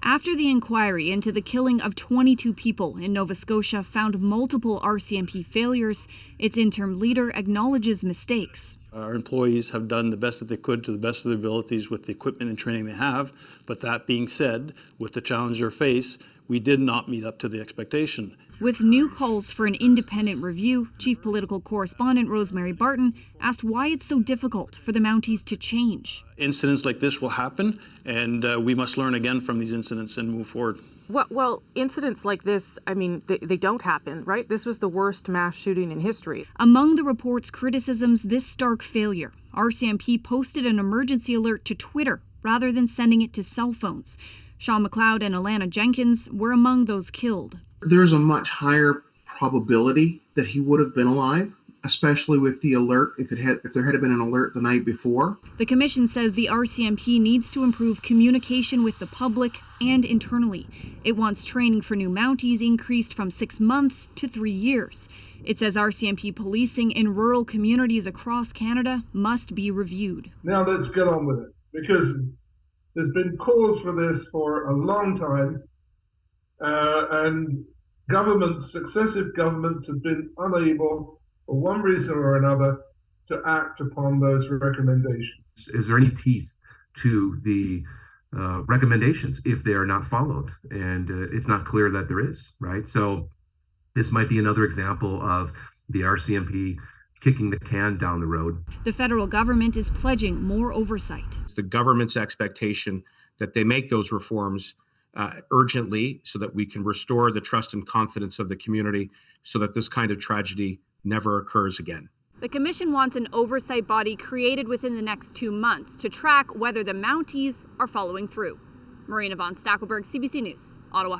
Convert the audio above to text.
After the inquiry into the killing of 22 people in Nova Scotia found multiple RCMP failures, its interim leader acknowledges mistakes. Our employees have done the best that they could to the best of their abilities with the equipment and training they have. But that being said, with the challenge they face, we did not meet up to the expectation. With new calls for an independent review, Chief Political Correspondent Rosemary Barton asked why it's so difficult for the Mounties to change. Incidents like this will happen, and we must learn again from these incidents and move forward. Well, incidents like this, I mean, they don't happen, right? This was the worst mass shooting in history. Among the report's criticisms, this stark failure. RCMP posted an emergency alert to Twitter rather than sending it to cell phones. Sean McLeod and Alana Jenkins were among those killed. There's a much higher probability that he would have been alive, especially with the alert, if there had been an alert the night before. The Commission says the RCMP needs to improve communication with the public and internally. It wants training for new Mounties increased from 6 months to 3 years. It says RCMP policing in rural communities across Canada must be reviewed. Now let's get on with it, because there's been calls for this for a long time, and successive governments have been unable, for one reason or another, to act upon those recommendations. Is there any teeth to the recommendations if they are not followed? And it's not clear that there is, right? So this might be another example of the RCMP kicking the can down the road. The federal government is pledging more oversight. It's the government's expectation that they make those reforms urgently so that we can restore the trust and confidence of the community so that this kind of tragedy never occurs again. The Commission wants an oversight body created within the next 2 months to track whether the Mounties are following through. Marina von Stackelberg, CBC News, Ottawa.